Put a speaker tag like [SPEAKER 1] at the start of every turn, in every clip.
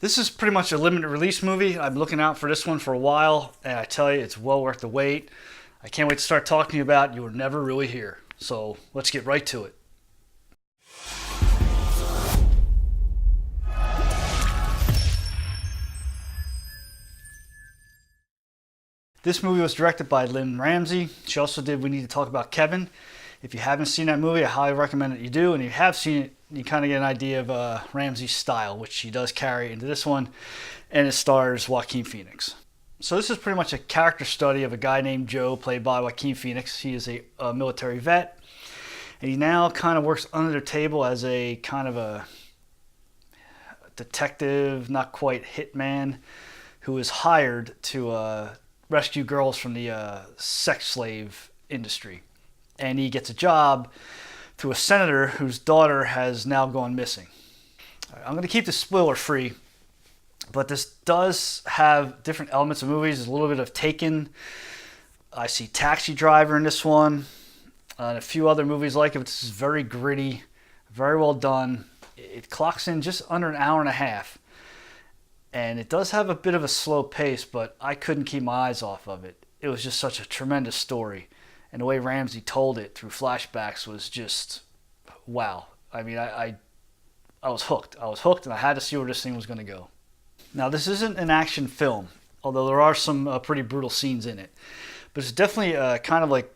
[SPEAKER 1] This is pretty much a limited release movie. I've been looking out for this one for a while, and I tell you, it's well worth the wait. I can't wait to start talking to you about You Were Never Really Here. So let's get right to it. This movie was directed by Lynne Ramsay. She also did We Need to Talk About Kevin. If you haven't seen that movie, I highly recommend that you do. And if you have seen it, you kind of get an idea of Ramsay's style, which she does carry into this one. And it stars Joaquin Phoenix. So this is pretty much a character study of a guy named Joe, played by Joaquin Phoenix. He is a military vet. And he now kind of works under the table as a kind of a detective, not quite hitman, who is hired to rescue girls from the sex slave industry. And he gets a job through a senator whose daughter has now gone missing. I'm going to keep this spoiler free, but this does have different elements of movies. There's a little bit of Taken. I see Taxi Driver in this one, and a few other movies like it. But this is very gritty, very well done. It clocks in just under an hour and a half. And it does have a bit of a slow pace, but I couldn't keep my eyes off of it. It was just such a tremendous story. And the way Ramsay told it through flashbacks was just, wow. I mean, I was hooked. I was hooked, and I had to see where this thing was going to go. Now, this isn't an action film, although there are some pretty brutal scenes in it. But it's definitely kind of like,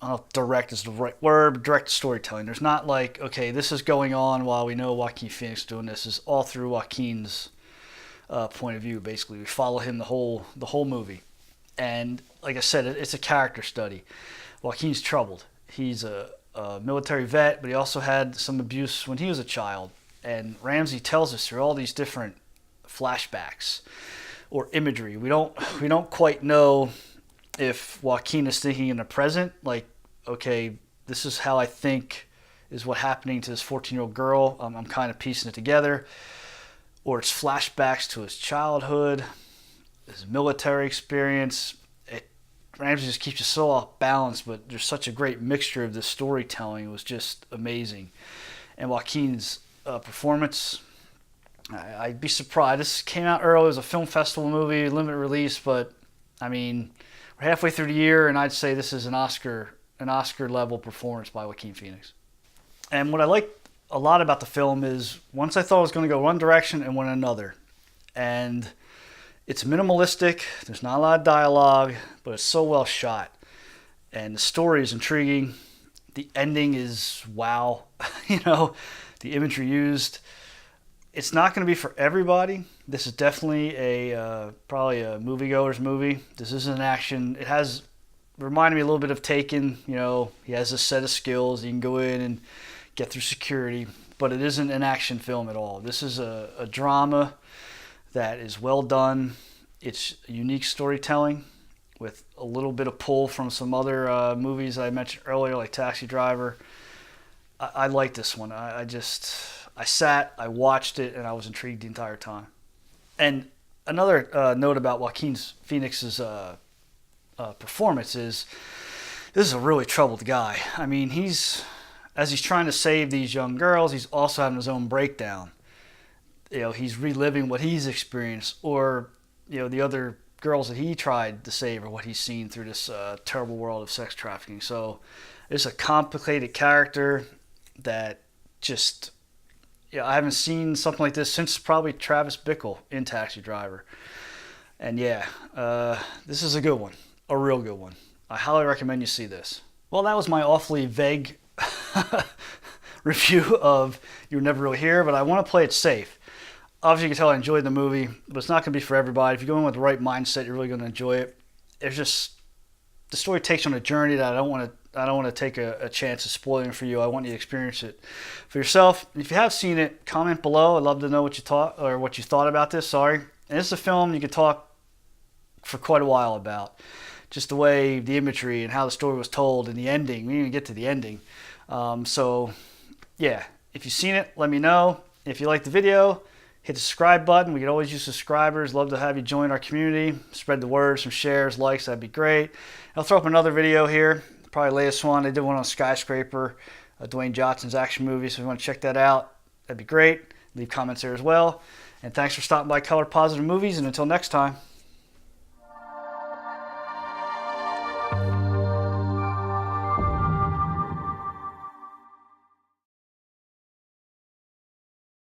[SPEAKER 1] I don't know if direct is the right word, but direct storytelling. There's not like, okay, this is going on while we know Joaquin Phoenix is doing this. It's all through Joaquin's point of view, basically. We follow him the whole movie. And like I said, it's a character study. Joaquin's troubled. He's a military vet, but he also had some abuse when he was a child. And Ramsay tells us through all these different flashbacks or imagery. We don't quite know if Joaquin is thinking in the present, like, okay, this is how I think is what happening to this 14-year-old girl. I'm kind of piecing it together. Or it's flashbacks to his childhood, his military experience. Ramsay just keeps you so off balance, but there's such a great mixture of this storytelling. It was just amazing. And Joaquin's performance, I'd be surprised. This came out early. It was a film festival movie, limited release, but I mean, we're halfway through the year, and I'd say this is an Oscar level performance by Joaquin Phoenix. And what I like a lot about the film is once I thought it was going to go one direction and went another. And it's minimalistic. There's not a lot of dialogue, but it's so well shot. And the story is intriguing. The ending is wow. The imagery used. It's not going to be for everybody. This is definitely probably a moviegoer's movie. This isn't an action. It has reminded me a little bit of Taken. He has a set of skills. He can go in and get through security, but it isn't an action film at all. This is a drama that is well done. It's unique storytelling with a little bit of pull from some other movies I mentioned earlier, like Taxi Driver. I like this one. I sat, I watched it, and I was intrigued the entire time. And another note about Joaquin Phoenix's performance is this is a really troubled guy. I mean, as he's trying to save these young girls, he's also having his own breakdown. He's reliving what he's experienced, or the other girls that he tried to save, or what he's seen through this terrible world of sex trafficking. So it's a complicated character that just, I haven't seen something like this since probably Travis Bickle in Taxi Driver. And this is a good one, a real good one. I highly recommend you see this. Well, that was my awfully vague review of You Were Never Really Here, but I want to play it safe. Obviously, you can tell I enjoyed the movie, but it's not going to be for everybody. If you go in with the right mindset, you're really going to enjoy it. It's just the story takes you on a journey that I don't want to take a chance of spoiling for you. I want you to experience it for yourself. If you have seen it, comment below. I'd love to know what you thought about this. Sorry. And this is a film you could talk for quite a while about. Just the way the imagery and how the story was told and the ending. We didn't even get to the ending. If you've seen it, let me know. If you like the video, hit the subscribe button. We could always use subscribers. Love to have you join our community. Spread the word, some shares, likes, that'd be great. I'll throw up another video here, probably the latest one. I did one on Skyscraper, Dwayne Johnson's action movie, so if you want to check that out, that'd be great. Leave comments there as well. And thanks for stopping by Color Positive Movies, and until next time.